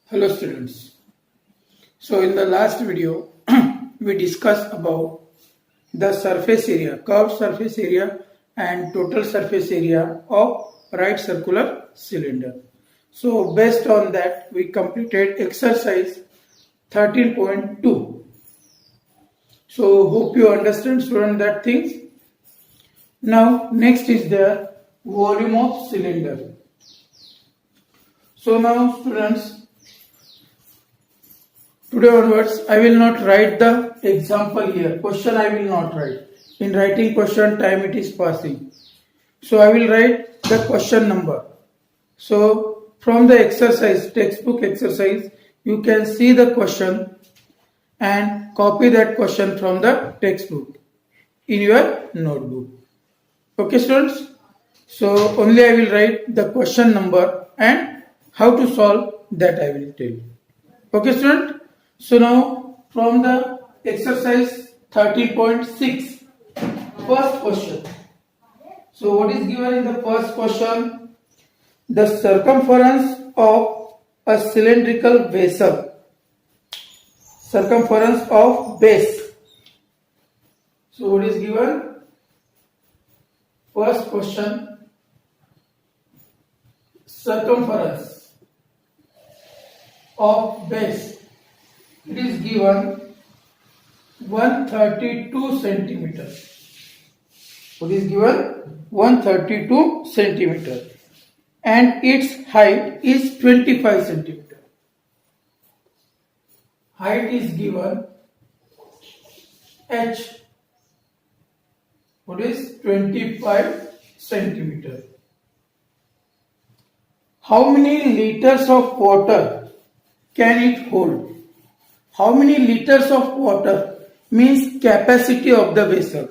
Hello students. So in the last video we discussed about the surface area, curved surface area and total surface area of right circular cylinder. So based on that we completed exercise 13.2. So hope you understand student that things. Now next is the volume of cylinder. So now students, today onwards, I will not write the example here. Question I will not write. In writing question, time it is passing. So I will write the question number. So from the exercise, textbook exercise, you can see the question and copy that question from the textbook in your notebook. Okay students? So only I will write the question number and how to solve that I will tell you. Okay student? So now from the exercise 13.6, first question. So what is given in the first question? The circumference of a cylindrical vessel. Circumference of base. So what is given? First question. Circumference of base. It is given 132 centimeter. What is given? 132 centimeter. And its height is 25 centimeter. Height is given h. What is 25 centimeter. How many liters of water can it hold? How many liters of water means capacity of the vessel.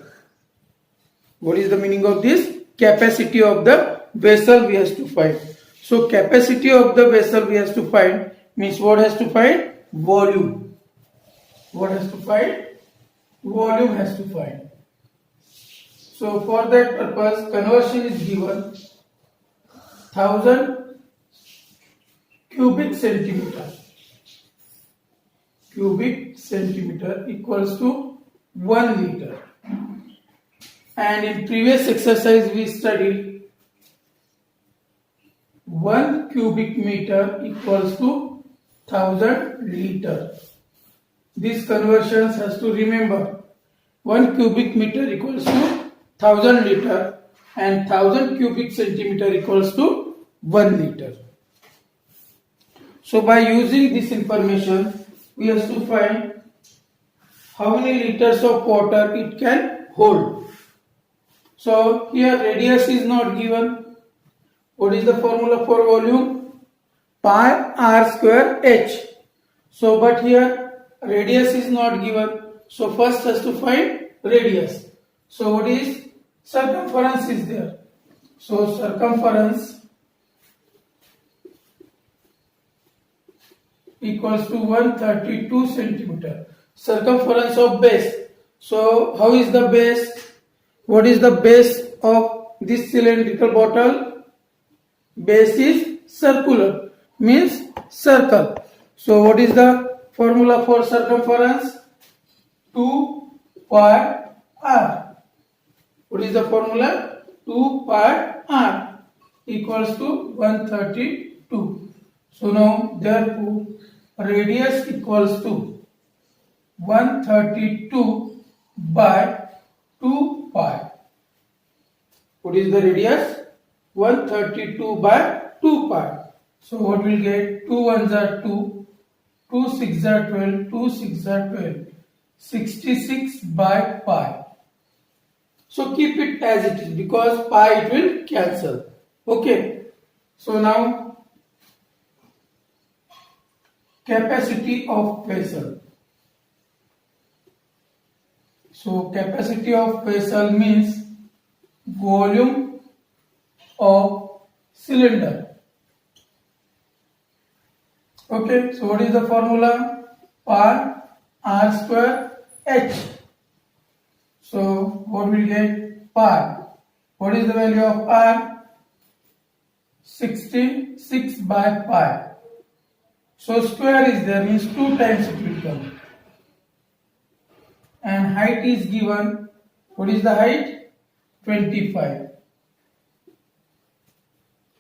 What is the meaning of this? Capacity of the vessel we have to find. So capacity of the vessel we have to find means what has to find? Volume. What has to find? Volume has to find. So for that purpose conversion is given 1000 cubic centimeter. Cubic centimeter equals to 1 liter. And in previous exercise we studied 1 cubic meter equals to 1000 liter. These conversions has to remember. 1 cubic meter equals to 1000 liter and 1000 cubic centimeter equals to 1 liter. So by using this information we have to find how many liters of water it can hold. So here radius is not given. What is the formula for volume? Pi r square h. So but here radius is not given. So first has to find radius. So what is circumference is there. So circumference equals to 132 centimeter. Circumference of base. So how is the base? What is the base of this cylindrical bottle? Base is circular, means circle. So what is the formula for circumference? 2 pi r. What is the formula? 2 pi r equals to 132. So now therefore radius equals to 132 by 2 pi. What is the radius? 132 by 2 pi. So what will get? 2 ones are 2, 2 6 are 12, 2 6 are 12, 66 by pi. So keep it as it is because pi it will cancel. Okay. So now capacity of vessel. So capacity of vessel means volume of cylinder. Okay, so what is the formula? Pi r square h. So what will get? Pi. What is the value of r? 66 by pi. So square is there, means 2 times it will come. And height is given. What is the height? 25.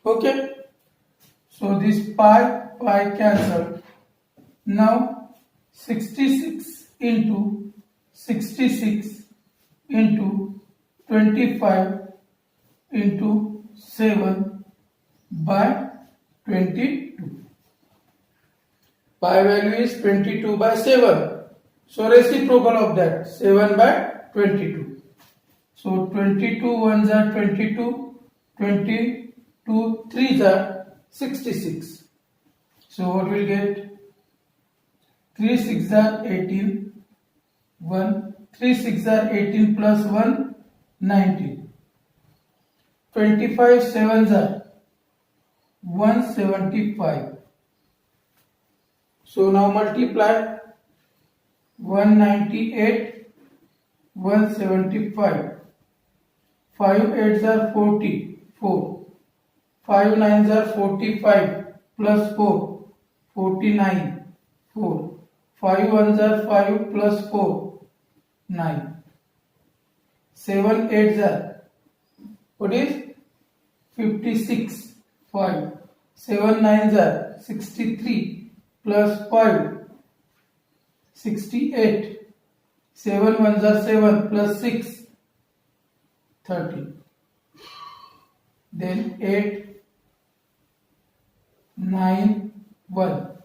Okay. So this pi cancel. Now 66 into 66 into 25 into 7 by 22. Pi value is 22 by 7. So reciprocal of that, 7 by 22. So 22 ones are 22, 22 threes are 66. So what will get? 3 6 are 18, 1, 3 6 are 18 plus 1, 19. 25 sevens are 175. So now multiply 198, 175. 5 eights are 44. 5 nines are 45 plus 4, 49. 4. 5 ones are 5 plus 4, 9. 7 eights are, what is? 56. 5. 7 nines are 63 plus 5, 68. 7 ones are 7 plus 6, 30. Then 8, 9, 1,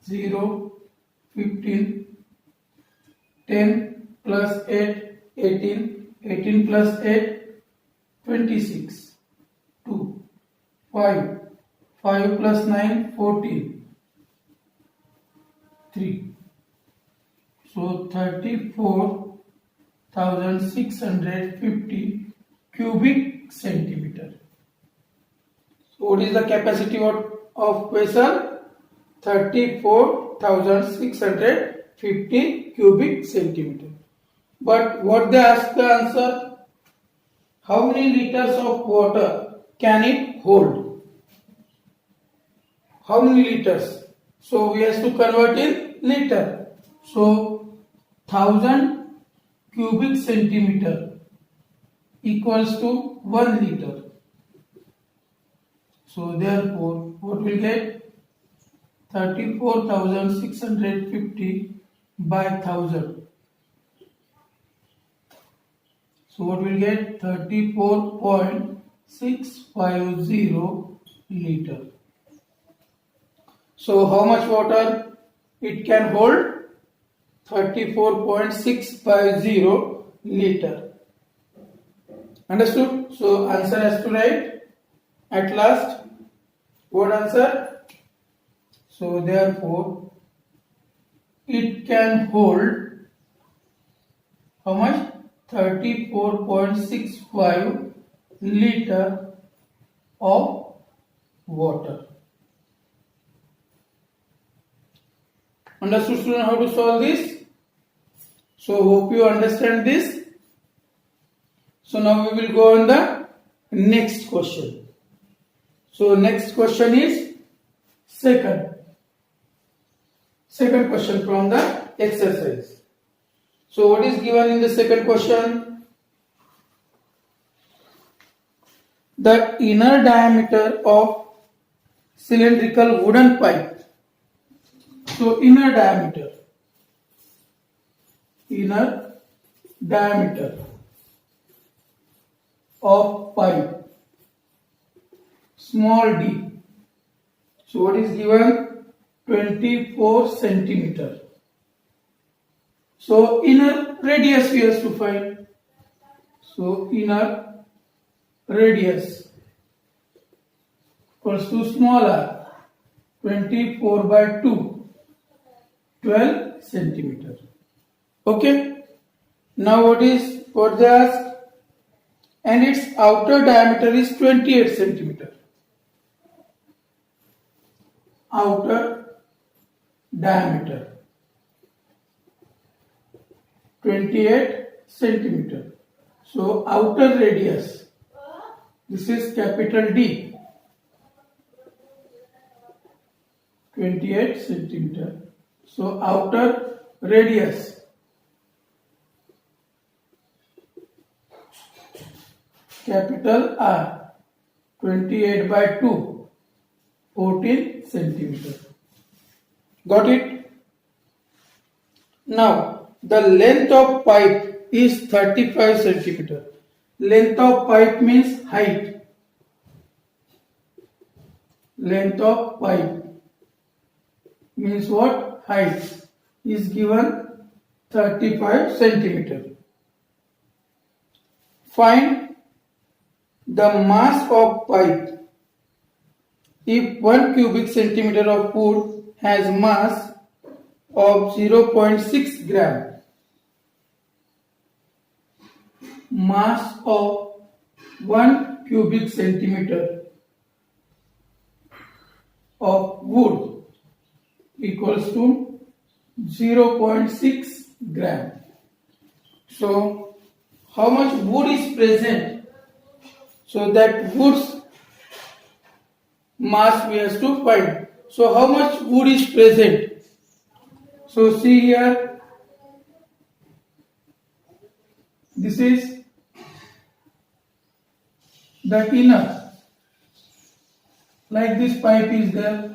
0, 15, 10 plus 8, 18, 18 plus 8, 26, 2, 5, 5 plus 9, 14, 3. So 34,650 cubic centimeter. So what is the capacity of vessel? 34,650 cubic centimeter. But what they ask the answer? How many liters of water can it hold? How many liters? So we have to convert in liter. So 1000 cubic centimeter equals to 1 liter. So therefore, what will get? 34,650 by 1000. So what will get? 34.650 liter. So how much water it can hold? 34.650 liter. Understood? So answer has to write at last. What answer? So therefore it can hold how much? 34.65 liter of water. Understood, student, how to solve this? So hope you understand this. So now we will go on the next question. So next question is second question from the exercise. So what is given in the second question? The inner diameter of cylindrical wooden pipe. So inner diameter of pipe, small d. So what is given? 24 centimeter. So inner radius we have to find. So inner radius equals to small r, 24 by 2, 12 centimeter. Okay. Now what they ask? And its outer diameter is 28 centimeter. Outer diameter 28 centimeter. So outer radius, this is capital D. 28 centimeter. So outer radius capital R 28 by 2 14 centimeter. Got it? Now the length of pipe is 35 centimeter. Length of pipe means height. Length of pipe means what? Height is given 35 centimeter. Find the mass of pipe. If 1 cubic centimeter of wood has mass of 0.6 gram, mass of 1 cubic centimeter of wood equals to 0.6 gram. So how much wood is present? So that wood's mass we have to find. So how much wood is present? So see here, this is the inner, like this pipe is there.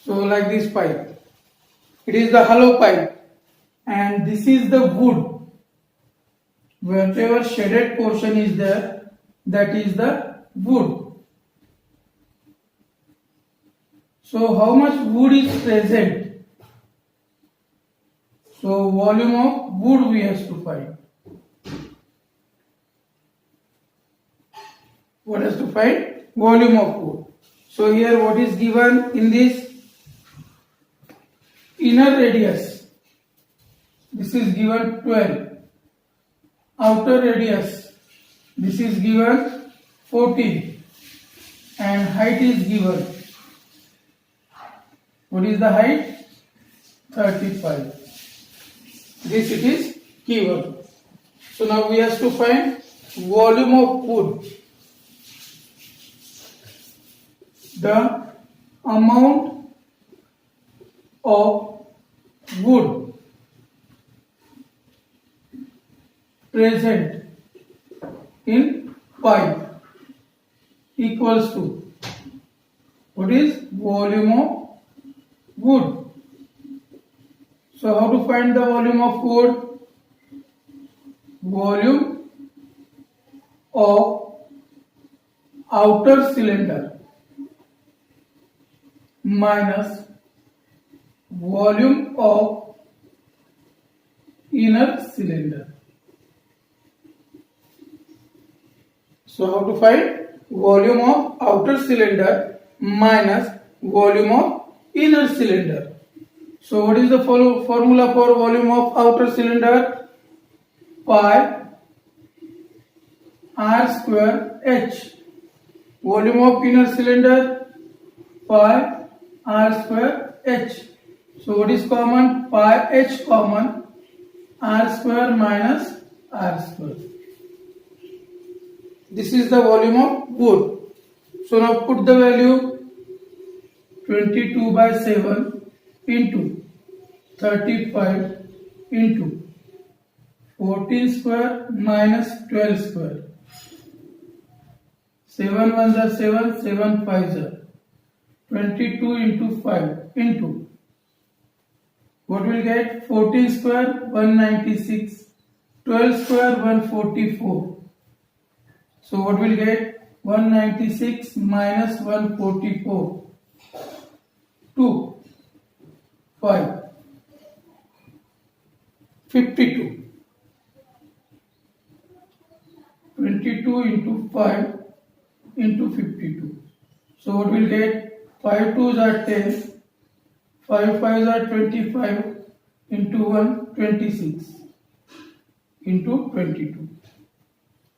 So like this pipe, it is the hollow pipe, and this is the wood. Whatever shaded portion is there, that is the wood. So how much wood is present? So volume of wood we have to find. What has to find? Volume of wood. So here what is given in this? Inner radius, this is given 12. Outer radius, this is given 14. And height is given. What is the height? 35. This it is given. So now we have to find volume of wood. The amount of wood present in pipe equals to, what is volume of wood? So how to find the volume of wood? Volume of outer cylinder minus volume of inner cylinder. So how to find volume of outer cylinder minus volume of inner cylinder? So what is the formula for volume of outer cylinder? Pi r square h. Volume of inner cylinder? Pi r square h. So what is common? Pi h common, r square minus r square. This is the volume of wood. So now put the value 22 by 7 into 35 into 14 square minus 12 square. 7 ones are 7, 7 fives are 22 into 5 into, what will get? 14 square 196, 12 square 144. So what will get? 196 minus 144. 2, 5, 52. 22 into 5 into 52. So what will get? 5 2s are 10, 5 5s are 25, into 1 26, into 22.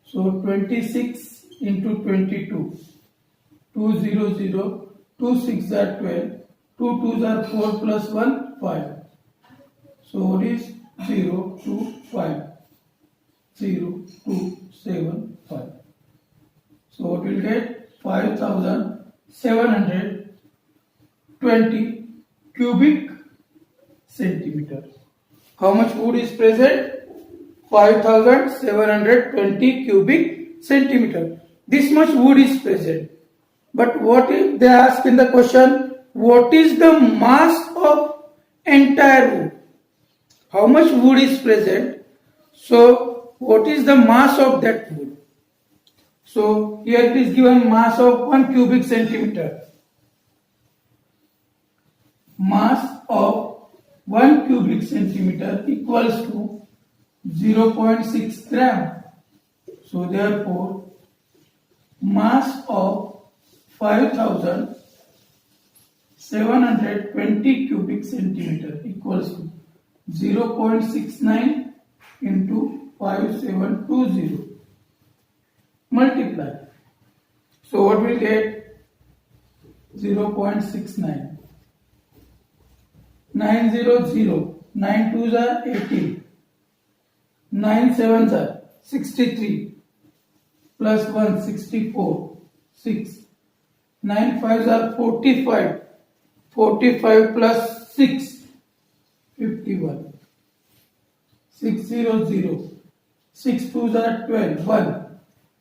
So 26 into 22, 2 0 0, 2 6 are 12, 2 2s are 4 plus 1 5. So what is 0 2 5. 0.0275. So what will get 5720 cubic centimeter. How much wood is present? 5720 cubic centimeter. This much wood is present. But what if they ask in the question, what is the mass of entire wood? How much wood is present? So what is the mass of that wood? So here it is given mass of 1 cubic centimeter. Mass of 1 cubic centimeter equals to 0.6 gram. So therefore mass of 5720 cubic centimeter equals to 0.69 into 5720. Multiply. So what will get? 0.69. 900. 9 2s are 18. 9 7s are 63. Plus 1 64. 6. 9 5s are 45. 45 plus 6 51. 600. 6 2s are 12. 1.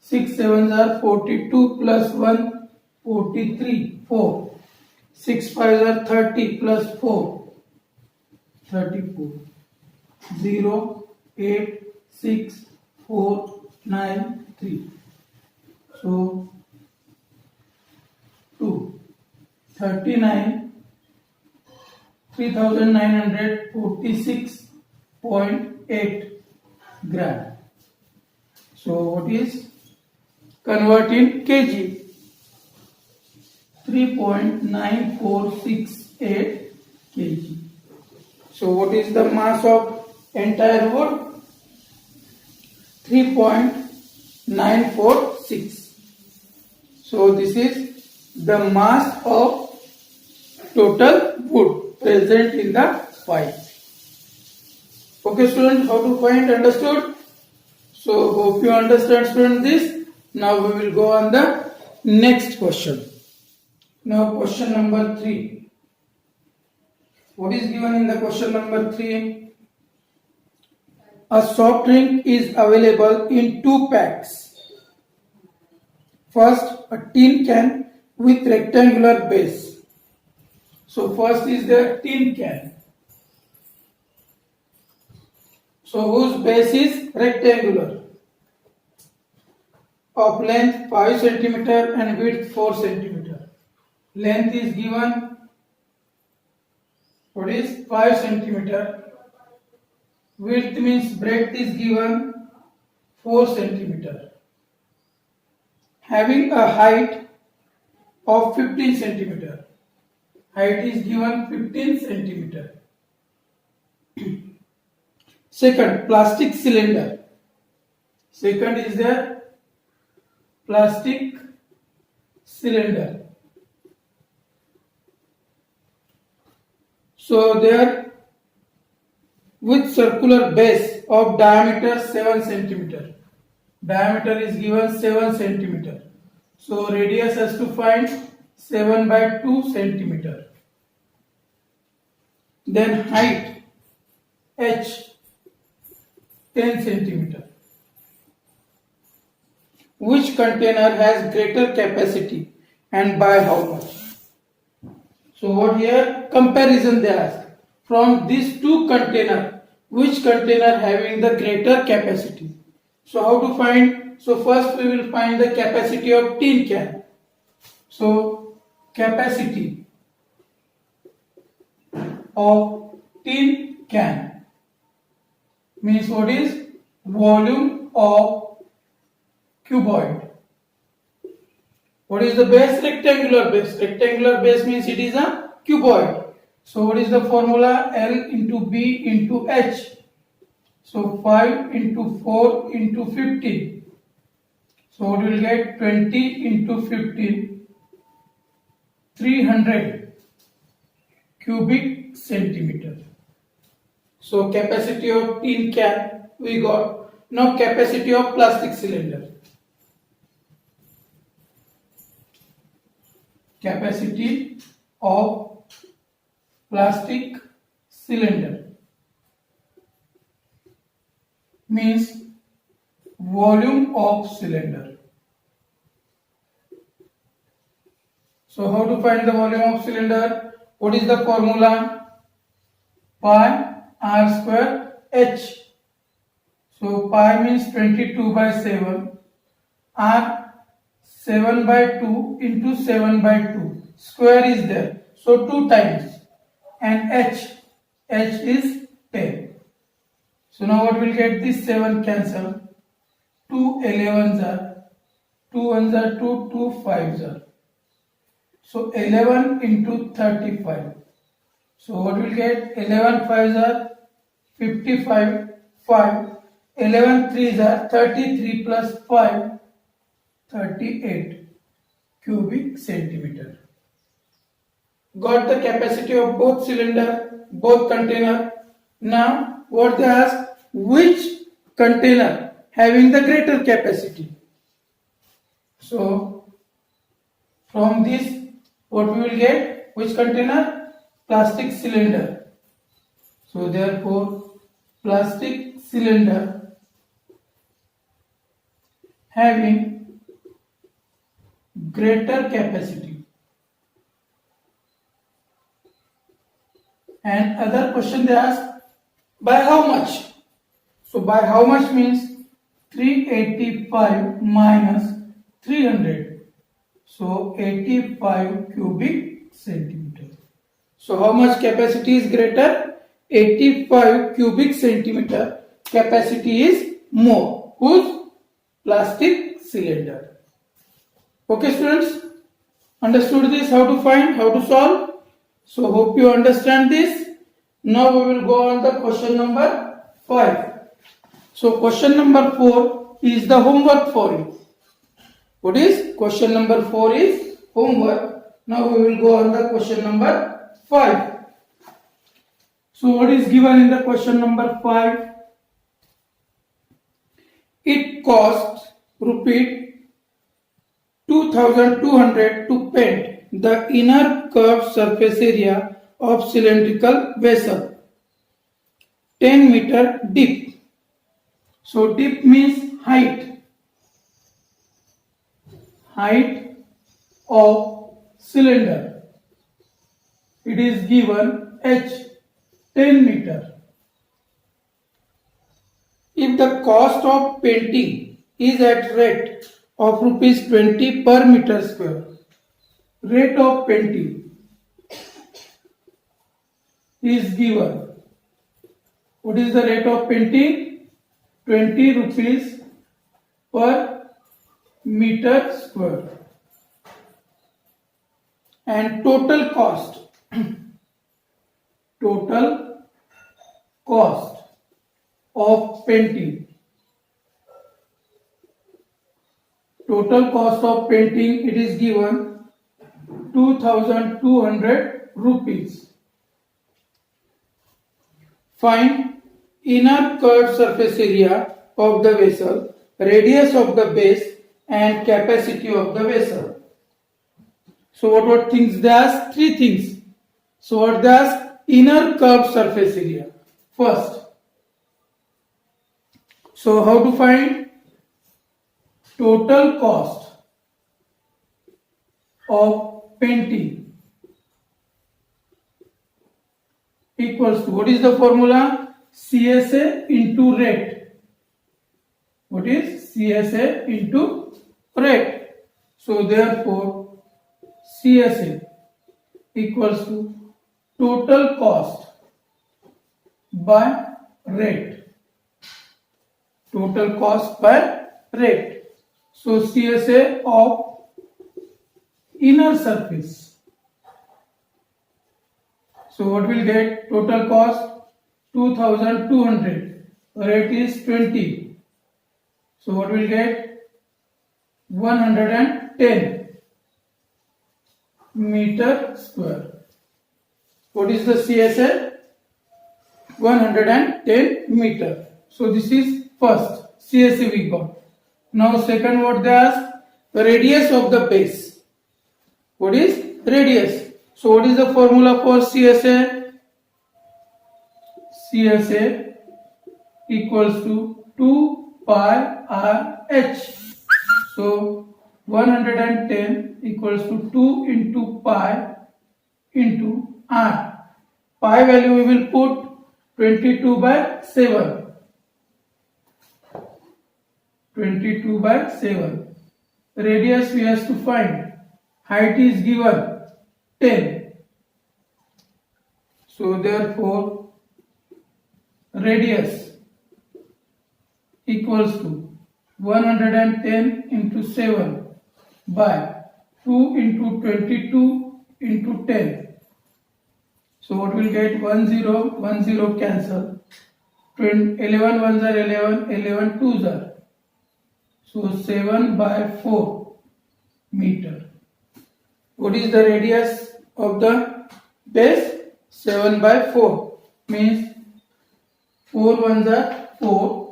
6 7s are 42 plus 1 43. 4. 6 5s are 30 plus 4 34. 0 8 6 4 9 3. So 2 39 3946.8 gram. So what is convert in kg? 3.9468 kg. So what is the mass of entire wood? 3.946. So this is the mass of total wood present in the pipe. Okay students, how to find? Understood? So hope you understand students this. Now we will go on the next question. Now question number 3. What is given in the question number 3? A soft drink is available in 2 packs. First, a tin can with rectangular base. So first is the tin can. So whose base is rectangular, of length 5 cm and width 4 cm. Length is given, what is 5 cm. Width means breadth is given 4 cm. Having a height of 15 cm. Height is given 15 cm. Second, plastic cylinder. Second is the plastic cylinder. So there with circular base of diameter 7 cm. Diameter is given 7 cm. So radius has to find 7 by 2 cm. Then height h 10 cm. Which container has greater capacity and by how much? So what here? Comparison they ask. From these 2 container, which container having the greater capacity? So how to find? So first we will find the capacity of tin can. So capacity of tin can means what is? Volume of cuboid. What is the base? Rectangular base. Rectangular base means it is a cuboid. So what is the formula? L into B into H. So 5 into 4 into 15. So what will get? 20 into 15. 300 cubic centimeter. So capacity of tin can we got Now capacity of plastic cylinder. Capacity of plastic cylinder means volume of cylinder. So how to find the volume of cylinder? What is the formula? Pi r square h. So pi means 22 by 7. R 7 by 2 into 7 by 2. Square is there. So 2 times. And h is 10. So now what will get? This 7 cancel. 2 11s are. 2 1s are 2, 2 5s are. So 11 into 35. So what will get? 11 5s are 55, 5. 11 3s are 33 plus 5, 38 cubic centimeter. Got the capacity of both cylinder, both container. Now what they ask? Which container having the greater capacity? So from this what we will get? Which container? Plastic cylinder. So therefore plastic cylinder having greater capacity. And other question they ask, by how much? So by how much means 385 minus 300. So 85 cubic centimeter. So how much capacity is greater? 85 cubic centimeter capacity is more. Whose? Plastic cylinder. Okay students, understood this, how to find, how to solve? So hope you understand this. Now we will go on the question number 5. So question number 4 is the homework for you. What is? Question number 4 is homework. Now we will go on the question number 5. So what is given in the question number 5? It costs rupees 2200 to paint the inner curved surface area of cylindrical vessel 10 meter deep. So deep means height of cylinder. It is given h 10 meter. If the cost of painting is at rate of rupees 20 per meter square, rate of painting is given. What is the rate of painting? 20 rupees per meter square. And total cost of painting. Total cost of painting, it is given 2200 rupees. Find inner curved surface area of the vessel, radius of the base and capacity of the vessel. So what things they ask? 3 things. So what they ask? Inner curved surface area first. So how to find? Total cost of painting equals to, what is the formula? CSA into rate. What is CSA into rate? So therefore CSA equals to total cost by rate. Total cost by rate. So CSA of inner surface. So what will get? Total cost 2200. Rate is 20. So what will get? 110 meter square. What is the CSA? 110 meter. So this is first. CSA we got. Now second what they ask, the radius of the base. What is radius? So what is the formula for CSA? CSA equals to 2 pi RH. So 110 equals to 2 into pi into R. Pi value we will put 22 by 7. 22 by 7. Radius we have to find. Height is given 10. So therefore radius equals to 110 into 7 by 2 into 22 into 10. So what will get? 1 0, 1 0 cancel. 11 ones are 11, 11 twos are. So 7 by 4 meter. What is the radius of the base? 7 by 4 means 4 ones are 4.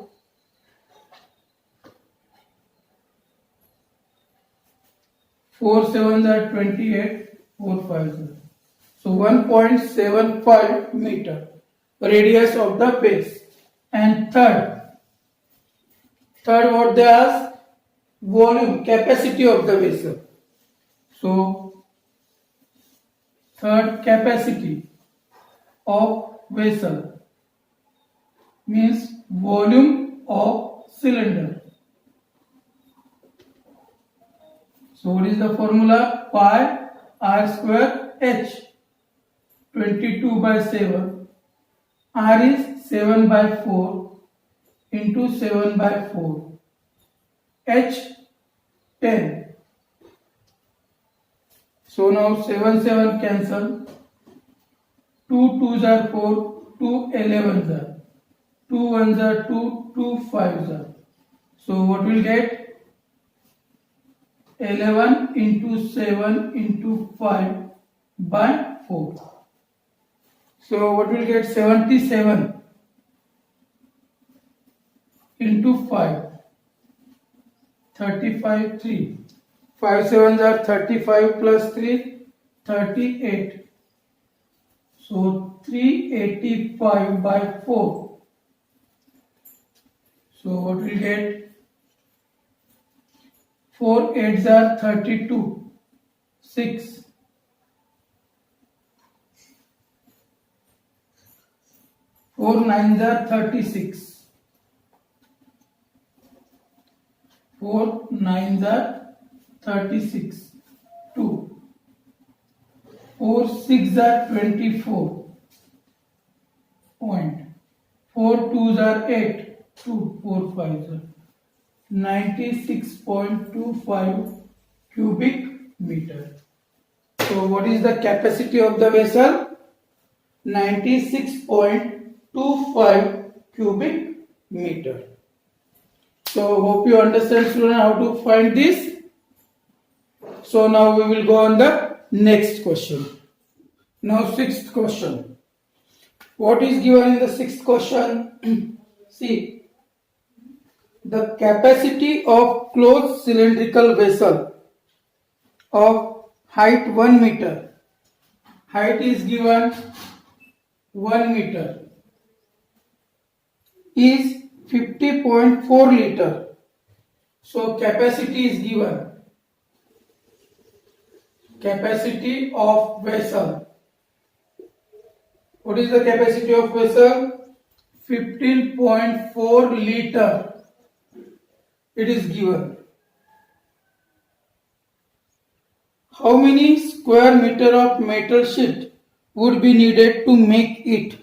4 sevens are 28, 4 fives are. So 1.75 meter radius of the base. And third what they ask, volume, capacity of the vessel. So third, capacity of vessel means volume of cylinder. So what is the formula? Pi R square H. 22 by 7. R is 7 by 4 into 7 by 4. H 10. So now 7 7 cancel. 2 2s are 4, 2 11s are. 2 1s are 2, 2 5s are. So what will get? 11 into 7 into 5 by 4. So what will get? 77 into 5. 35, 3. 5 sevens are 35 plus 3, 38. So 385 by 4. So what will get? 4 8s are 32. 6. 4 9s are 36. 4 9s are 36. 2. 4 6s are 24. Point. 4 2s are 8. 2 4 5s are 96.25 cubic meter. So what is the capacity of the vessel? 96.25 cubic meter. So hope you understand, student, how to find this. So now we will go on the next question. Now sixth question. What is given in the sixth question? See, the capacity of closed cylindrical vessel of height 1 meter. Height is given 1 meter is 50.4 liter. So capacity is given. Capacity of vessel. What is the capacity of vessel? 15.4 liter. It is given. How many square meter of metal sheet would be needed to make it?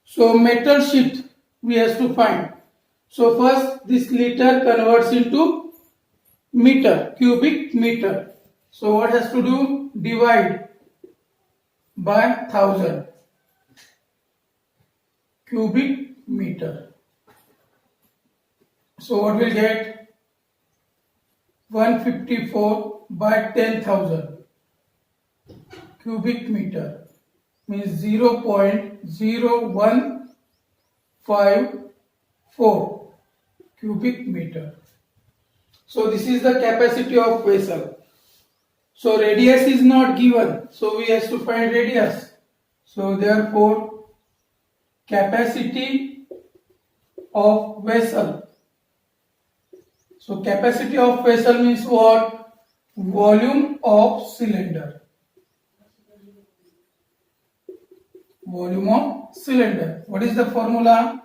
So metal sheet we have to find. So first this liter converts into meter, cubic meter. So what has to do? Divide by 1000 cubic meter. So what will get? 154 by 10,000 cubic meter means 0.01 0.54 cubic meter. So this is the capacity of vessel. So radius is not given, so we have to find radius. So therefore capacity of vessel. So capacity of vessel means what? Volume of cylinder. Volume of cylinder. What is the formula?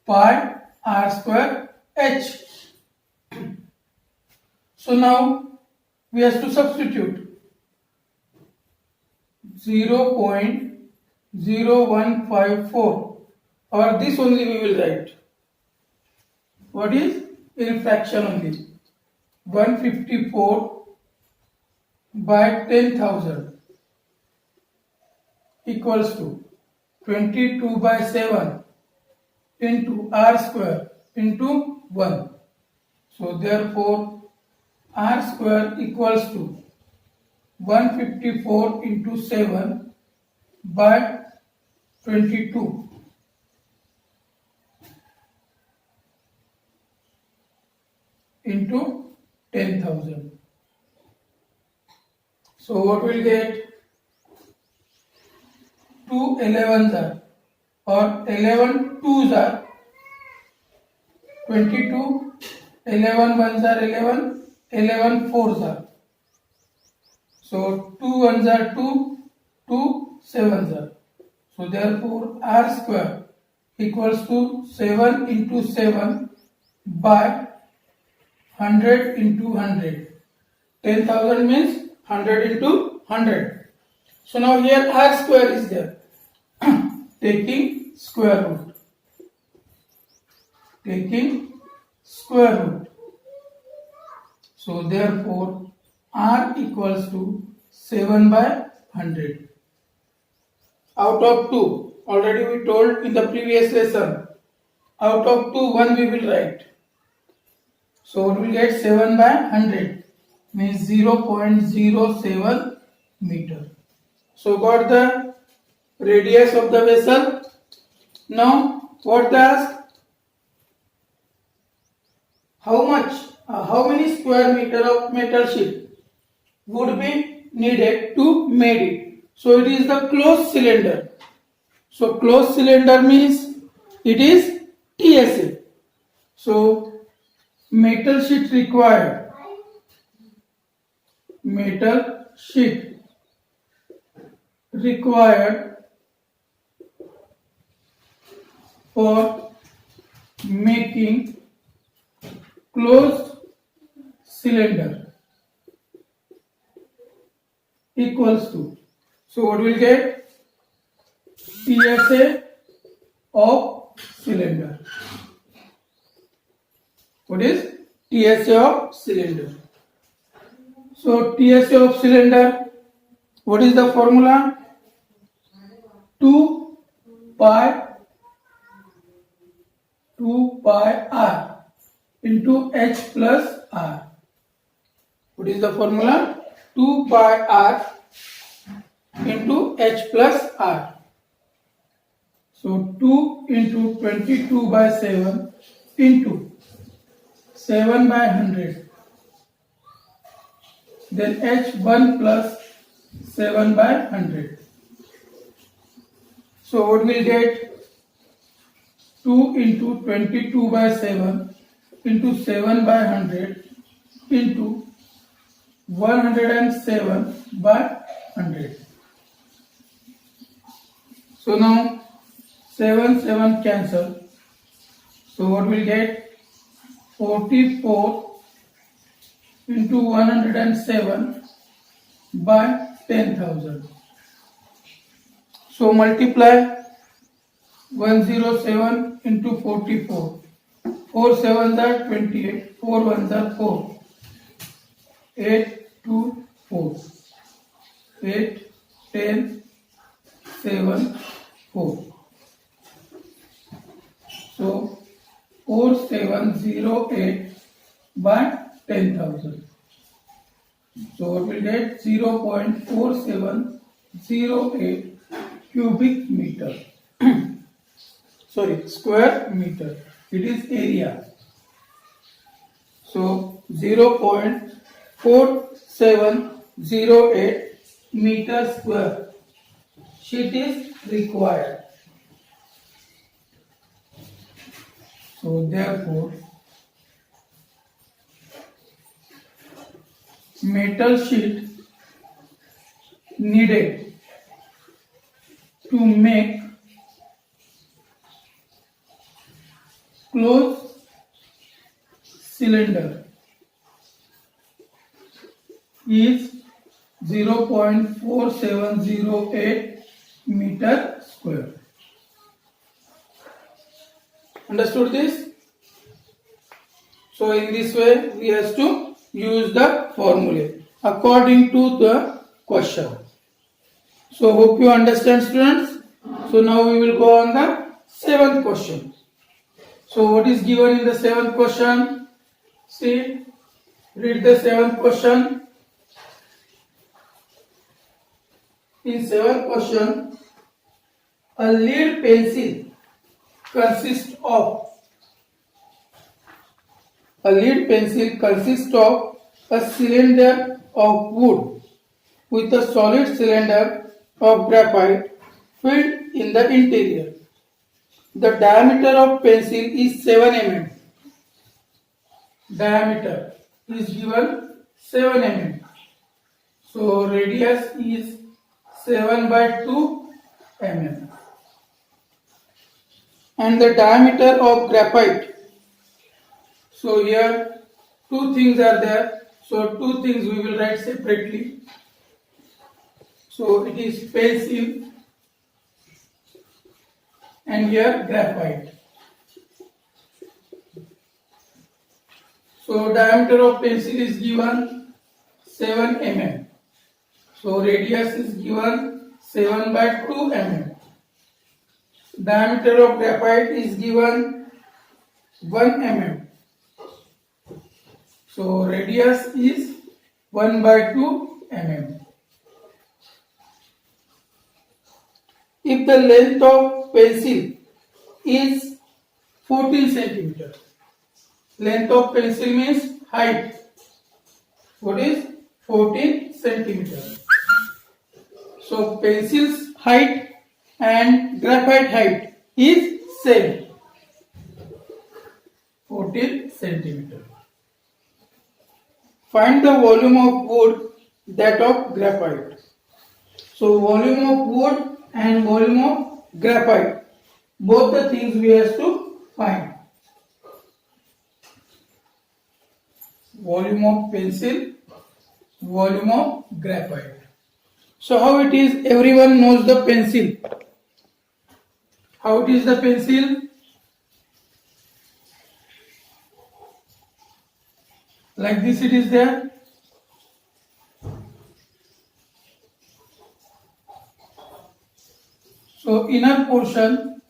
Pi r square h. So now we have to substitute 0.0154, or this only we will write. What is? In fraction only. 154 by 10,000 equals to 22 by 7 into r square into 1. So therefore r square equals to 154 into 7 by 22 into 10,000. So what will get? 2 11s are, or 11 2s are 22, 11 1s are 11, 11 4s are. So 2 1s are 2, 2 7s are. So therefore r square equals to 7 into 7 by 100 into 100. 10,000 means 100 into 100. So now here r square is there. Taking square root. Taking square root. So therefore r equals to 7 by 100. Out of 2, already we told in the previous lesson, out of 2, 1 we will write. So we will get 7 by 100 means 0.07 meter. So got the radius of the vessel. Now what they ask? How many square meter of metal sheet would be needed to make it? So it is the closed cylinder. So closed cylinder means it is TSA. So metal sheet required. Metal sheet required for making closed cylinder equals to. So what will get? TSA of cylinder. What is TSA of cylinder? So TSA of cylinder, what is the formula? 2 pi r into h plus r. What is the formula? 2 pi r into h plus r. So 2 into 22 by 7 into 7 by 100. Then h1 plus 7 by 100. So what will get? 2 into 22 by 7 into 7 by 100 into 107 by 100. So now 7 cancel. So what will get? 44 into 107 by 10,000. So multiply 107 into 44. 4 7s are 28. 4 1s are 4. 8 2 4. 8 10 7 4. So 4708 by 10,000. So what will get? 0.4708 cubic meter. square meter. It is area. So 0.4708 meter square sheet is required. So therefore, metal sheet needed to make closed cylinder is 0.4708 meter square. Understood this? So in this way we have to use the formula according to the question. So hope you understand, students. So now we will go on the 7th question. So what is given in the 7th question? See, read the 7th question. In 7th question, a lead pencil consists of a cylinder of wood with a solid cylinder of graphite filled in the interior. The diameter of pencil is 7 mm. Diameter is given 7 mm. So radius is 7/2 mm. And the diameter of graphite. So here two things are there. So two things we will write separately. So it is pencil and here graphite. So diameter of pencil is given 7 mm. So radius is given 7/2 mm. Diameter of graphite is given 1 mm. So radius is 1/2 mm. If the length of pencil is 14 centimeter, length of pencil means height. What is 14 centimeter? So pencil's height and graphite height is same, 14 centimeter. Find the volume of wood, that of graphite. So volume of wood and volume of graphite, both the things we have to find. Volume of pencil, volume of graphite. So how it is? Everyone knows the pencil. How it is the pencil? Like this it is there. So inner portion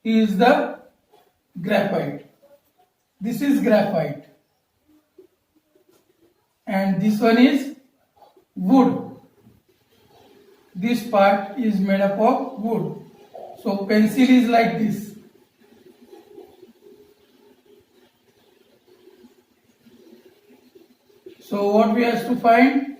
is the graphite. This is graphite. And this one is wood. This part is made up of wood. So pencil is like this. So what we have to find?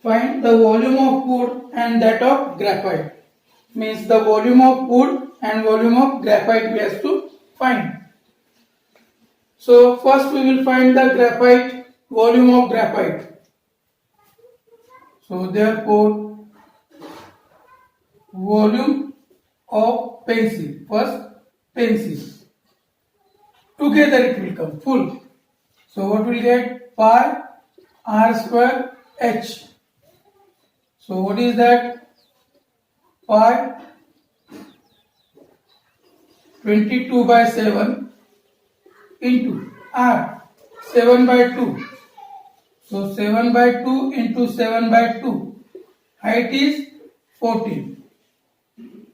Find the volume of wood and that of graphite. Means the volume of wood and volume of graphite we have to find. So first we will find the graphite, volume of graphite. So therefore volume of pencil, first pencil. Together it will come full. So what will get? Pi r square h. So what is that? Pi 22/7 into r 7/2. So 7/2 into 7/2. height is 14.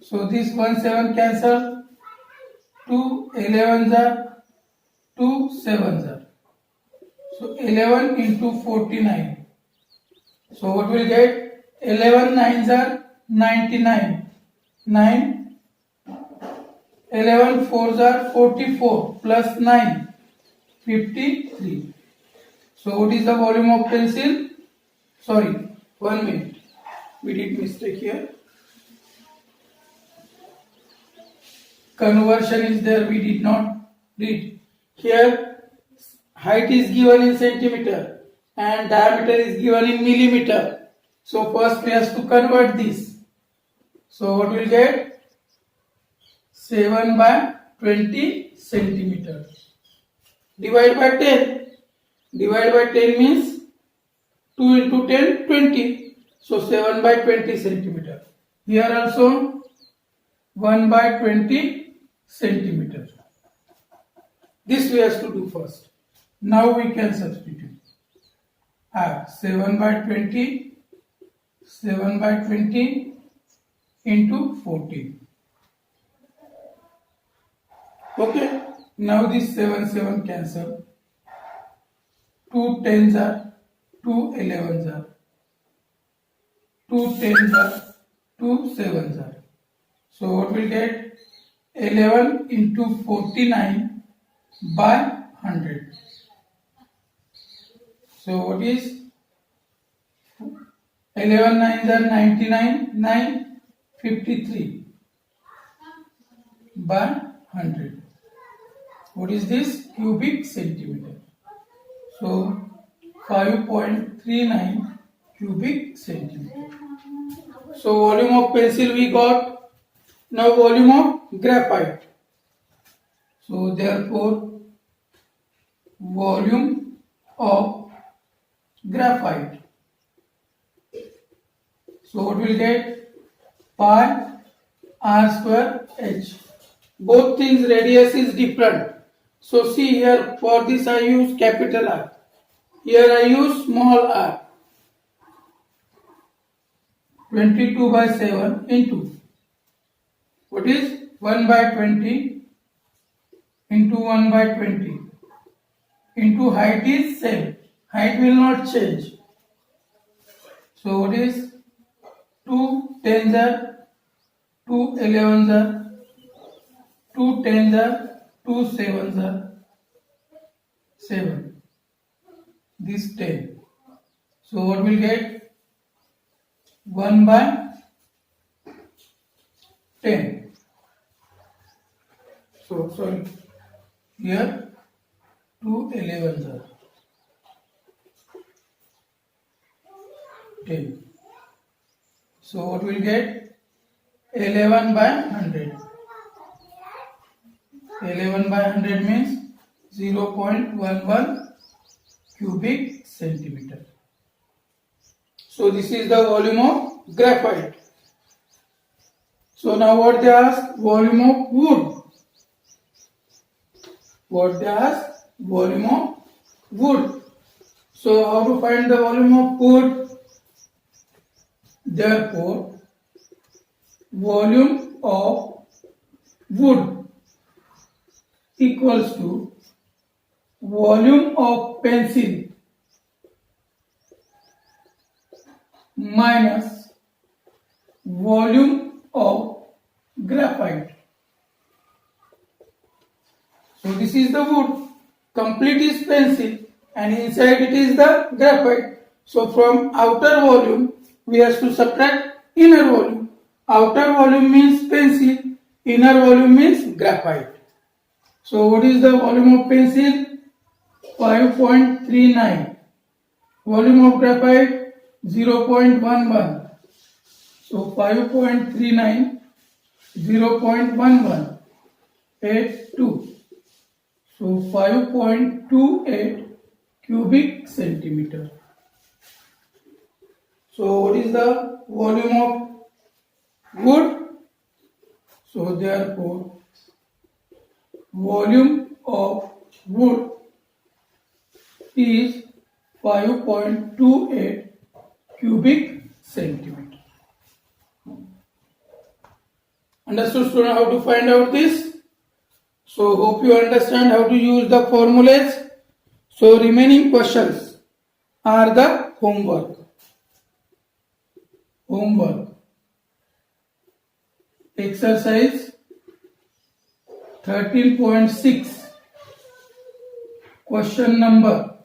So this 1 7 cancel, 2 11s are 2 7s are. So 11 into 49. So what will get? 11 9s are 99. 9. 11 4s are 44 plus 9. 53. So what is the volume of pencil? Sorry, 1 minute. We did mistake here. Conversion is there, we did not read. Here height is given in centimeter and diameter is given in millimeter. So first we have to convert this. So what will get? 7 by 20 centimeter. Divide by 10. Divide by 10 means 2 into 10, 20. So 7 by 20 centimeter. Here also 1 by 20 centimeter. This we have to do first. Now we can substitute. 7 by 20 into 14. Okay. Now this 7 7 cancel. 2 10s are 2 11s are. 2 10s are 2 7s are. So what will get? 11 into 49 by 100. So what is? 11 9s are 99, 9 53 by 100. What is this? Cubic centimeter. So 5.39 cubic centimeter. So volume of pencil we got. Now volume of graphite. So therefore volume of graphite. So what will get? Pi r square h. Both things radius is different. So see here, for this I use capital R. Here I use small r. 22 by 7 into. What is 1 by 20 into 1 by 20 into height is same. Height will not change. So what is 2 10s are 2 11s are 2 10s are 2 7s are 7. This 10. So what will get? 1 by 10. So sorry, here 2 11s are 10. So what will get? 11 by 100. 11 by 100 means 0.11 cubic centimeter. So this is the volume of graphite. So now what they ask? Volume of wood. What they ask? Volume of wood. So how to find the volume of wood? Therefore, volume of wood equals to volume of pencil minus volume of graphite. So this is the wood, complete is pencil and inside it is the graphite. So from outer volume we have to subtract inner volume. Outer volume means pencil, inner volume means graphite. So what is the volume of pencil? 5.39. Volume of graphite 0.11. So 5.39, 0.11, 82. So 5.28 cubic centimeter. So what is the volume of wood? So therefore volume of wood is 5.28 cubic centimeter. Understood, student, how to find out this? So hope you understand how to use the formulas. So remaining questions are the homework. Exercise 13.6. Question number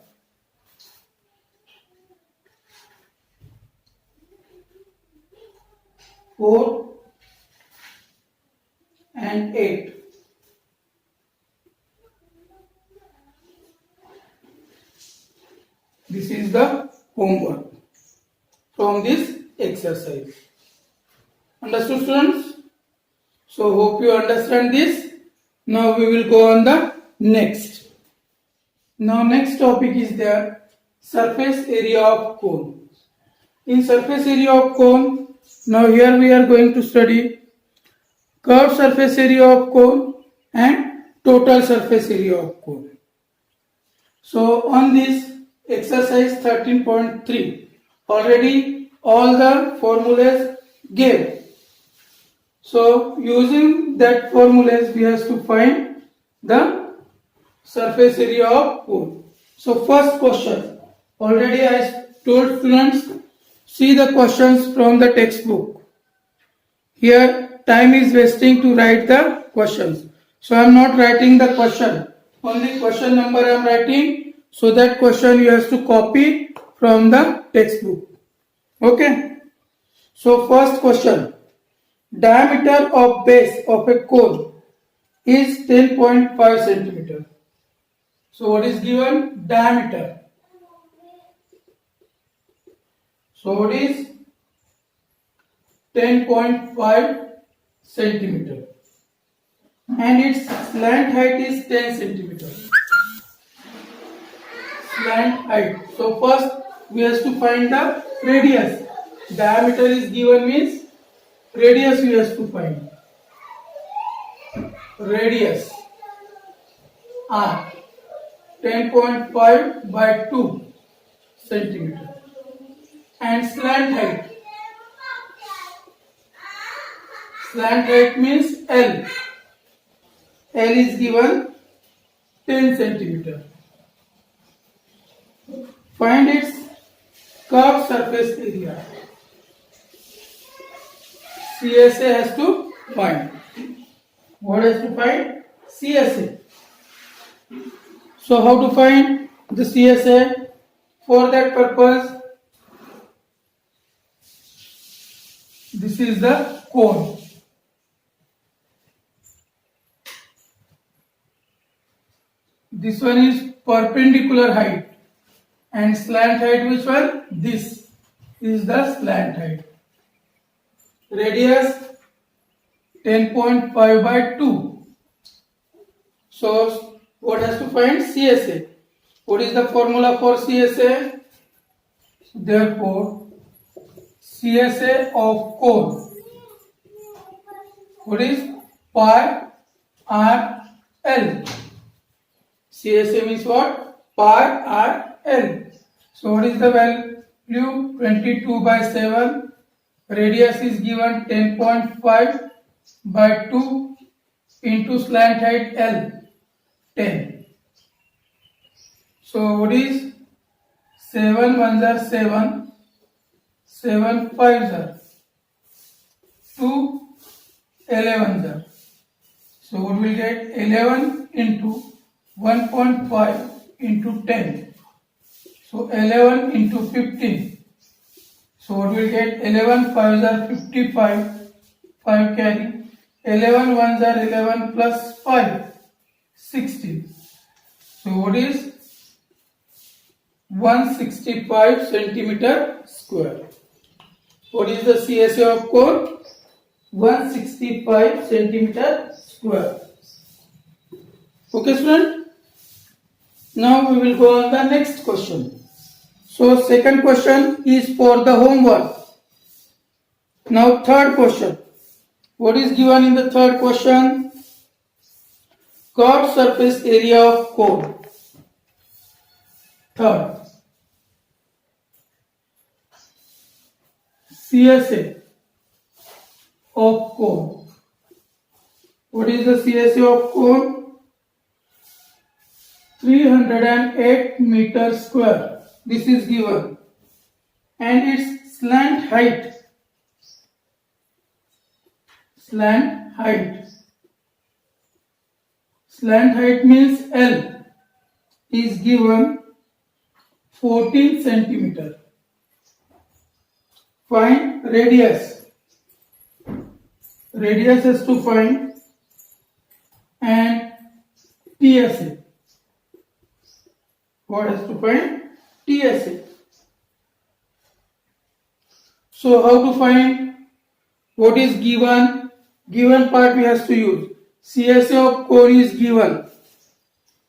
4 and 8. This is the homework from this exercise. Understood, students? So hope you understand this. Now we will go on the next. Now next topic is the surface area of cone. In surface area of cone, now here we are going to study curved surface area of cone and total surface area of cone. So on this exercise 13.3, already all the formulas gave. So using that formulas we have to find the surface area of cone. So first question, already I told students, see the questions from the textbook. Here time is wasting to write the questions. So I am not writing the question. Only question number I am writing. So that question you have to copy from the textbook. Okay. So first question. Diameter of base of a cone is 10.5 centimeter. So what is given? Diameter. So what is 10.5 centimeter? And its slant height is 10 centimeter. Slant height. So first we have to find the radius. Diameter is given means radius we have to find. Radius R 10.5 by 2 centimeter. And slant height. Slant height means L. L is given 10 centimeter. Find its curved surface area. CSA has to find. What has to find? CSA. So how to find the CSA? For that purpose, this is the cone. This one is perpendicular height. And slant height, which one? This is the slant height. Radius 10.5 by 2. So what has to find? CSA. What is the formula for CSA? Therefore, CSA of cone. What is? Pi R L. CSA means what? Pi R L. So what is the value? 22 by 7. Radius is given 10.5 by 2 into slant height L, 10. So what is 7 ones are 7, 7 fives are 2, 11s are. So what will get? 11 into 1.5 into 10. So 11 into 15. So what will get? 11 fives are 55, 5 carry. 11 ones are 11 plus 5, 16. So what is? 165 centimeter square. What is the CSA of cone? 165 centimeter square. Okay, student? Now we will go on the next question. So second question is for the homework. Now third question. What is given in the third question? Curved surface area of cone. Third. CSA of cone. What is the CSA of cone? 308 meters square. This is given. And its slant height. Slant height. Slant height means L is given 14 centimeter. Find radius. Radius has to find and TSA. What has to find? TSA. So how to find what is given? Given part we have to use. CSA of cone is given.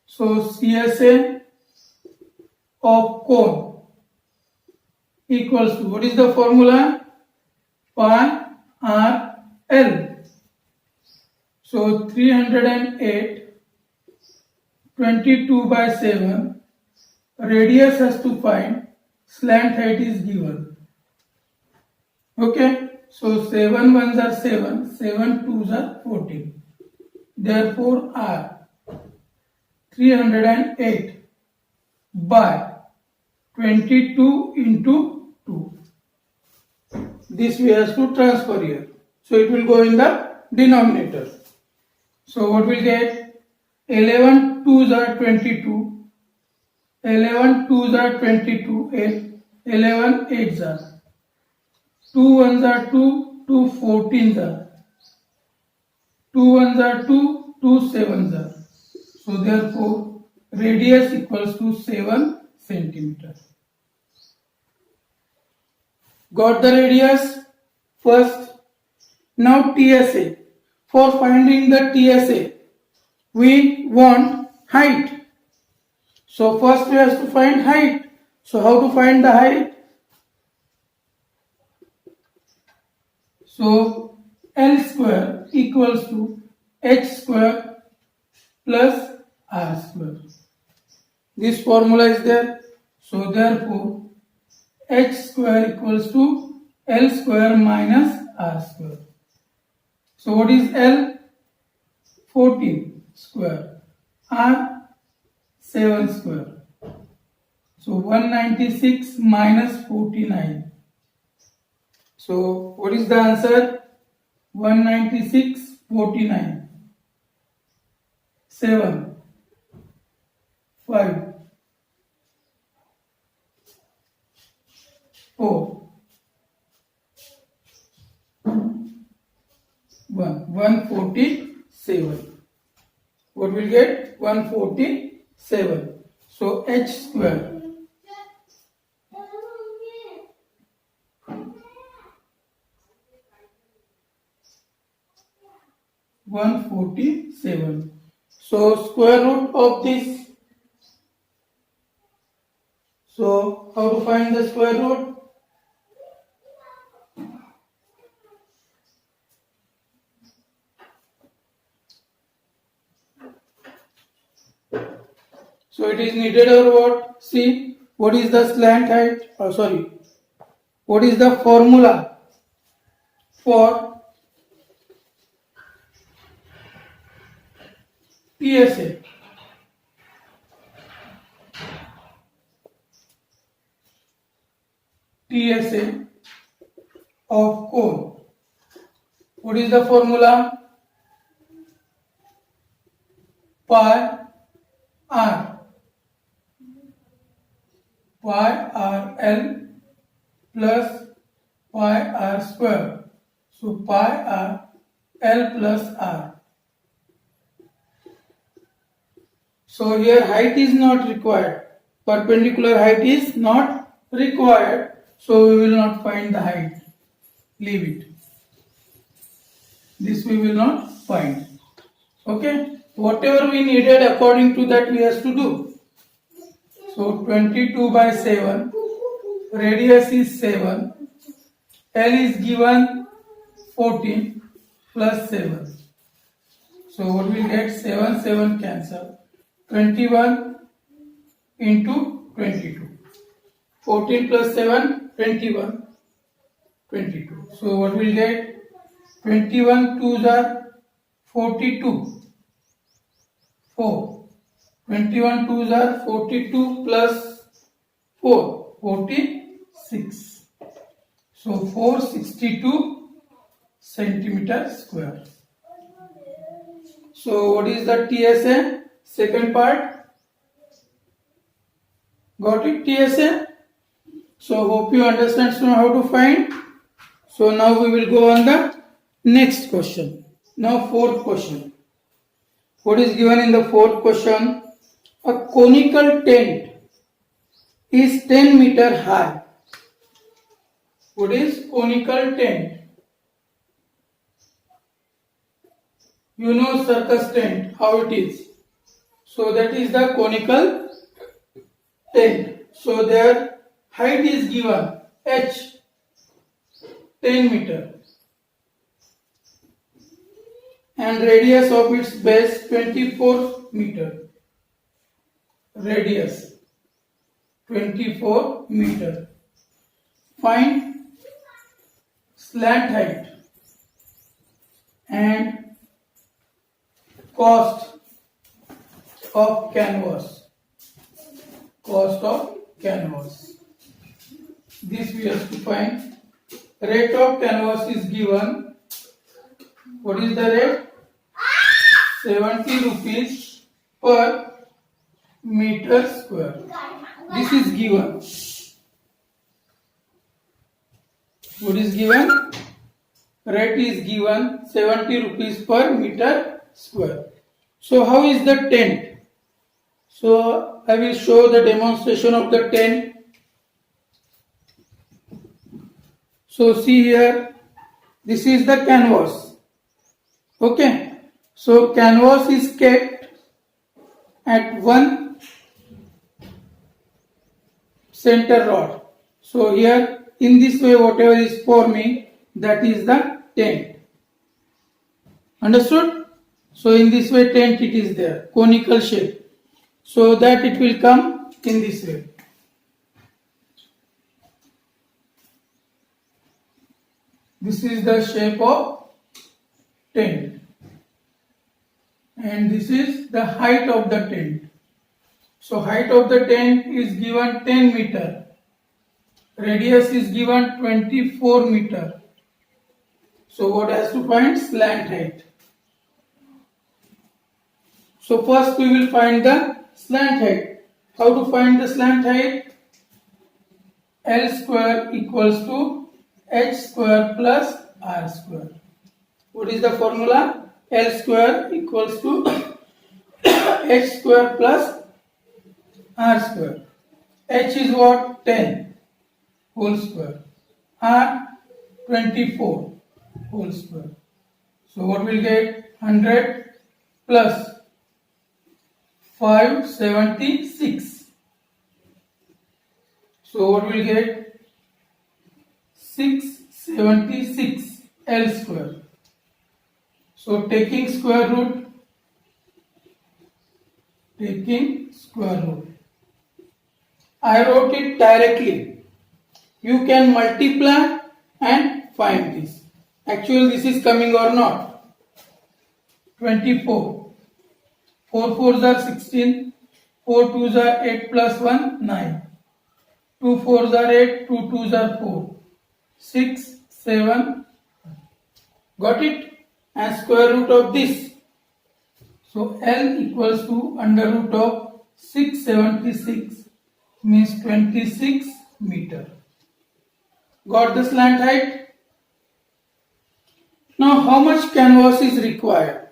So CSA of cone equals to, what is the formula? Pi r L. So 308, 22 by 7. Radius has to find. Slant height is given. Okay. So 7 ones are 7. 7 twos are 14. Therefore R 308 by 22 into 2. This we have to transfer here. So it will go in the denominator. So what will get? 11 twos are 22. 11 twos are 22. 11 eights are. 2 ones are 2. 2 14s are. 2 ones are 2. 2 sevens are. So therefore radius equals to 7 centimeters. Got the radius? First. Now TSA. For finding the TSA, we want height. So first we have to find height. So how to find the height? So L square equals to h square plus r square. This formula is there. So therefore h square equals to L square minus r square. So what is L? 14 square. R 7 square. So 196 minus 49. So what is the answer? 196, 49. 7, 5, 4, 1. 147. What will get? 147. So h square. $147. So square root of this. So how to find the square root? So it is needed or what? See, what is the slant height? What is the formula for TSA? TSA of cone. What is the formula? Pi r. Pi r L plus pi r square. So pi r L plus r. So here height is not required. Perpendicular height is not required. So we will not find the height. Leave it. This we will not find. Okay. Whatever we needed, according to that we have to do. So 22 by 7. Radius is 7. L is given 14 plus 7. So what we get? 7, 7 cancel. 21 into 22. 14 plus 7, 21. 22. So what we get? 21 twos are 42. 4. 21 twos are 42 plus 4. 46. So 462 centimeter square. So what is the TSA? Second part. Got it, TSA? So hope you understand how to find. So now we will go on the next question. Now fourth question. What is given in the fourth question? A conical tent is 10 meter high. What is conical tent? You know circus tent, how it is. So that is the conical tent. So their height is given h 10 meter and radius of its base 24 meter. Radius 24 meter. Find slant height and cost of canvas. Cost of canvas. This we have to find. Rate of canvas is given. What is the rate? 70 rupees per meter square. This is given. What is given? Rate is given 70 rupees per meter square. So how is the tent? So I will show the demonstration of the tent. So see here, this is the canvas. Okay. So canvas is kept at one center rod. So here in this way whatever is forming, that is the tent. Understood? So in this way tent it is there, conical shape. So that it will come in this way. This is the shape of tent. And this is the height of the tent. So height of the tent is given 10 meter. Radius is given 24 meter. So what has to find? Slant height. So first we will find the slant height. How to find the slant height? L square equals to h square plus r square. What is the formula? L square equals to h square plus r square. H is what? 10 whole square. R 24 whole square. So what will get? 100 plus 576. So what will get? 676 L square. So taking square root, I wrote it directly. You can multiply and find this. Actually this is coming or not. 24. 4 4s are 16. 4 2s are 8 plus 1, 9. 2 4s are 8. 2 2s are 4. 6, 7. Got it? And square root of this. So L equals to under root of 676 means 26 meter. Got the slant height? Now how much canvas is required?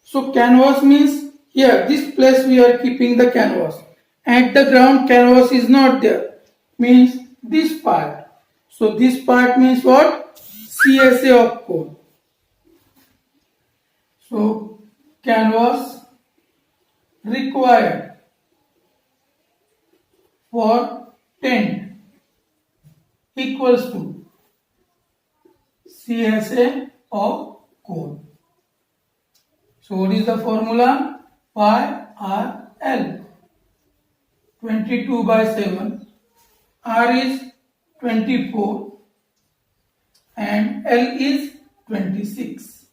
So canvas means here this place we are keeping the canvas. At the ground canvas is not there. Means this part. So this part means what? CSA of cone. So canvas required for tent equals to CSA of cone. So what is the formula? Pi R L. 22 by 7. R is 24 and L is 26.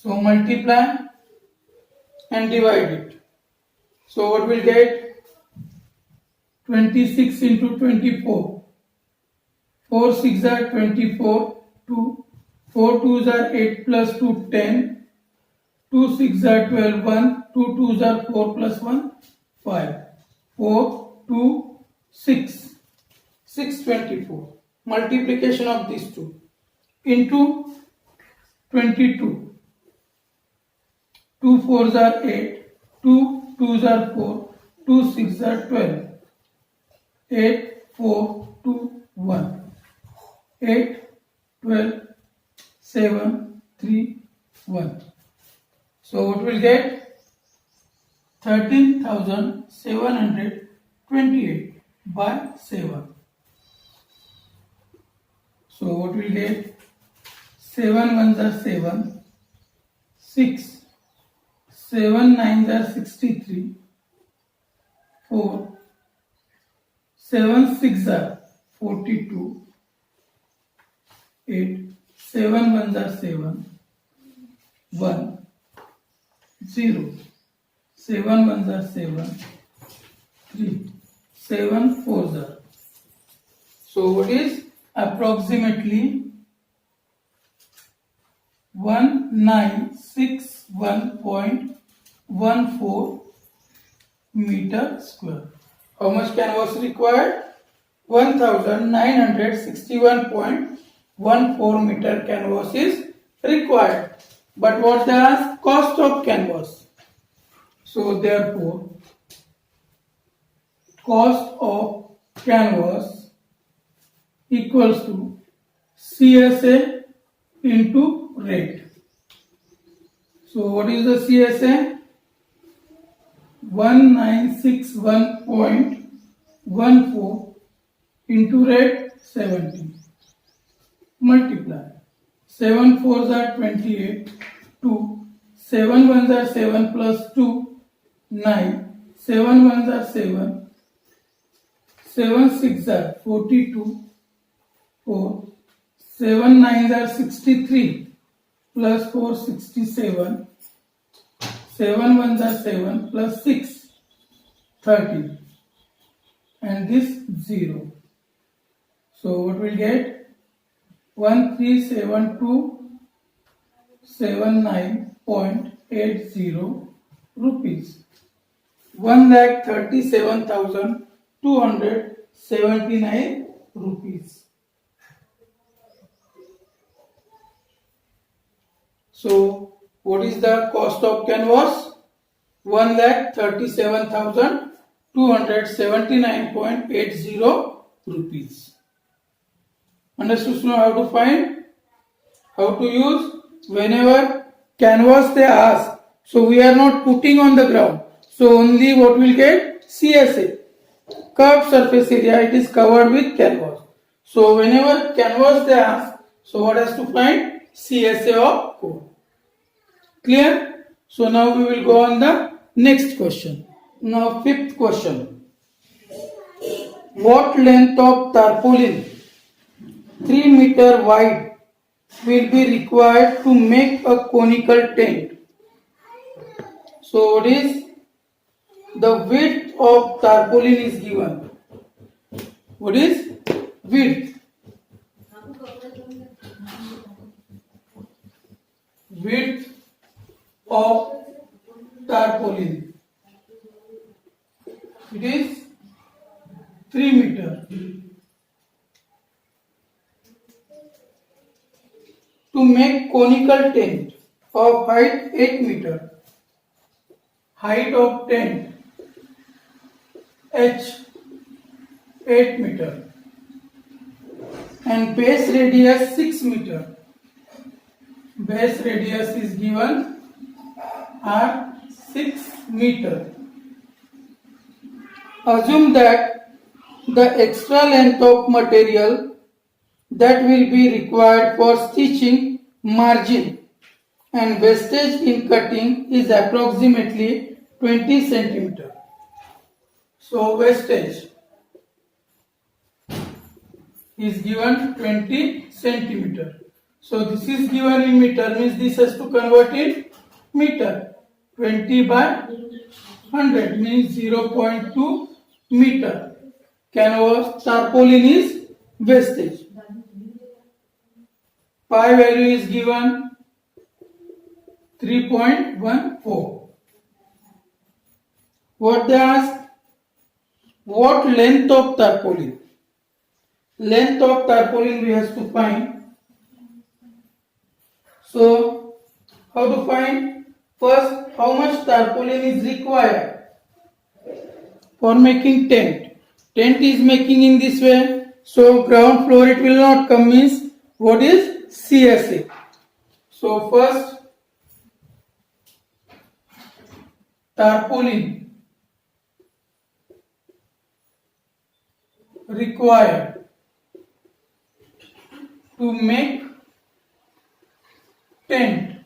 So multiply and divide it. So what will get? 26 into 24. 4 6 are 24. 2. 4 2s are 8 plus 2 10. 2 6 are 12 1. 2 2s are 4 plus 1 5. 4 2 6. 624. Multiplication of these two into 22. 2 4s are 8. 2 2s are 4. 2 6s are 12. 8 4 2 1. 8 12 7 3 1. So what will get? 13,728 by 7. So what will get? 7 ones are 7. 6. 7 nines are 63. 4. 7 6 are 42. 8. 7 ones are 7. 1. 0. 7 ones are 7. 3. 7 fours are. So what is approximately 1961.14 meter square. How much canvas required? 1961.14 meter canvas is required. But what the cost of canvas? So therefore, cost of canvas equals to CSA into rate. So what is the CSA? 1961.14 into rate 70. Multiply. 7 fours are 28. 2. 7 ones are 7 plus 2. 9. 7 ones are 7. 7 6 are 42. 4. 7 nines are 63. Plus 4 67. 7 ones are 7 plus 6 30. And this 0. So what will get? 137279.80 rupees. 1,37,279 rupees. So what is the cost of canvas? 1,37,279.80 rupees. Understood now how to find? How to use? Whenever canvas they ask, so we are not putting on the ground. So only what will get? CSA. Curved surface area, it is covered with canvas. So whenever canvas they ask, so what has to find? CSA of cone. Clear? So now we will go on the next question. Now fifth question. What length of tarpaulin 3 meter wide will be required to make a conical tent? So what is the width of tarpaulin is given? What is width? Width of tarpaulin. It is 3 meter. To make conical tent of height 8 meter. Height of tent H 8 meter and base radius 6 meter. Base radius is given R 6 meter. Assume that the extra length of material that will be required for stitching margin and wastage in cutting is approximately 20 centimeter. So wastage is given 20 centimeter. So this is given in meter, means this has to convert in meter. 20 by 100 means 0.2 meter. Canvas tarpaulin is wastage. Pi value is given 3.14. What they ask? What length of tarpaulin? Length of tarpaulin we have to find. So, how to find? First, how much tarpaulin is required for making tent? Tent is making in this way. So, ground floor it will not come, means what is CSA? So, first, tarpaulin required to make tent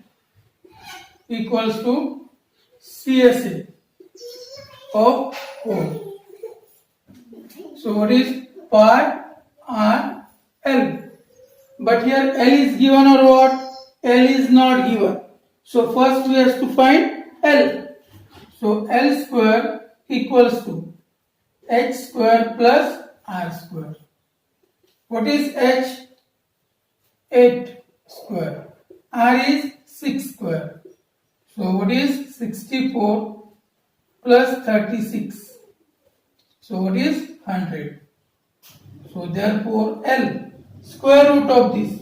equals to CSA of whole. So what is pi r L? But here L is given or what? L is not given. So first we have to find L. So L square equals to h square plus r square. What is h? 8 square. R is 6 square. So what is 64 plus 36? So what is 100? So therefore L, square root of this.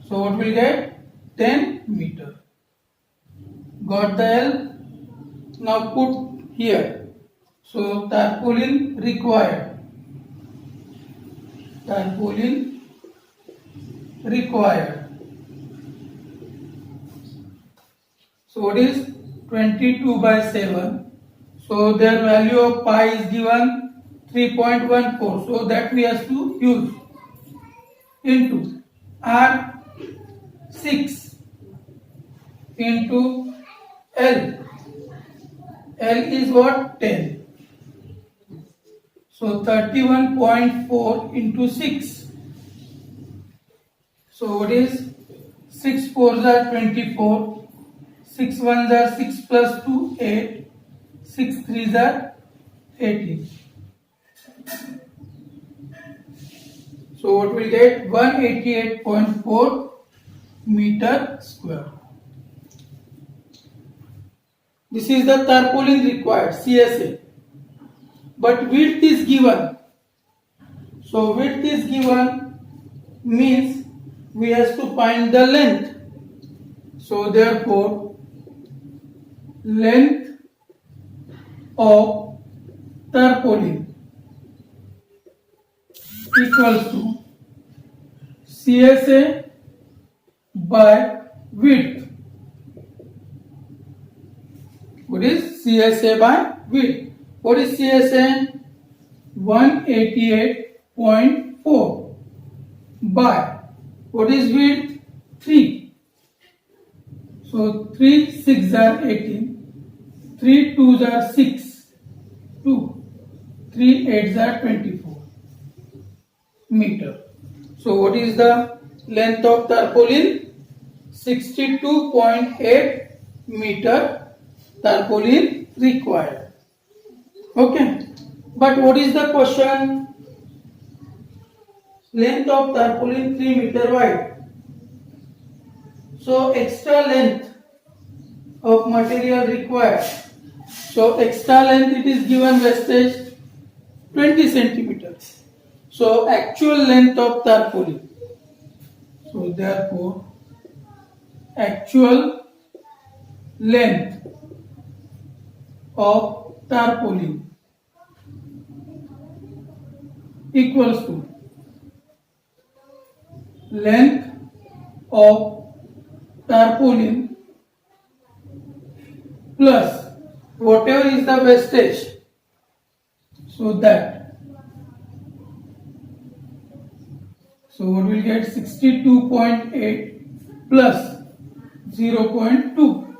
So what will get? 10 meter. Got the L? Now put here. So tarpaulin required. Tarpaulin required. So what is 22 by 7? So their value of pi is given 3.14. So that we have to use into R 6 into L. L is what? 10. So 31.4 into 6. So what is 6 4s are 24. 6 1s are 6 plus 2, 8. 6 3s are 18. So what will get? 188.4 meter square. This is the tarpaulin required, CSA. But width is given. So width is given means we have to find the length. So therefore length of tarpaulin equals to CSA by width. What is CSA by width? What is CSA? 188.4 by what is width? 3. So 3 6 are 18. 3 2s are 6. 2. 3 8s are 24 meter. So what is the length of tarpaulin? 62.8 meter tarpaulin required. Okay. But what is the question? Length of tarpaulin 3 meter wide. So extra length of material required. So extra length it is given wastage 20 centimeters. So actual length of tarpaulin. So therefore actual length of tarpaulin equals to length of tarpaulin plus whatever is the wastage. So that. So what will get? 62.8 plus 0.2.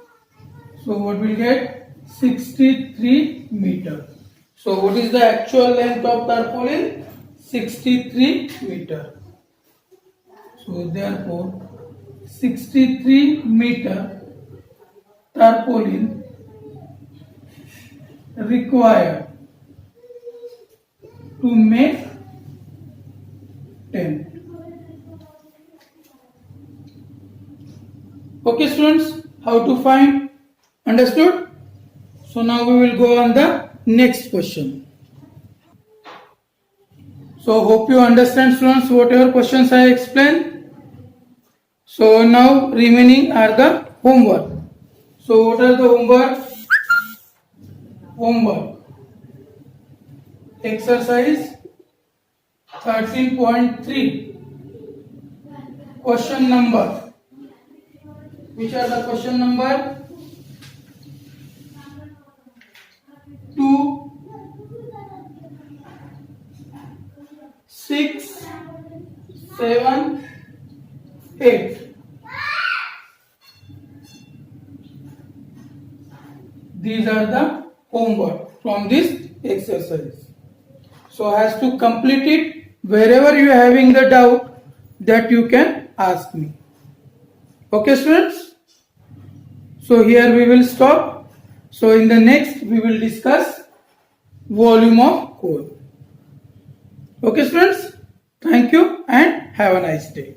So what will get? 63 meter. So what is the actual length of tarpaulin? 63 meter. So therefore 63 meter tarpaulin required to make tent. Okay students, how to find? Understood? So now we will go on the next question. So hope you understand students whatever questions I explained. So now remaining are the homework. So what are the homework? Homework. Exercise 13.3. Question number. Which are the question number? 2, 6, 7, 8. These are the homework from this exercise. So has to complete it. Wherever you are having the doubt, that you can ask me. Okay students? So here we will stop. So in the next we will discuss volume of coal. Okay students? Thank you and have a nice day.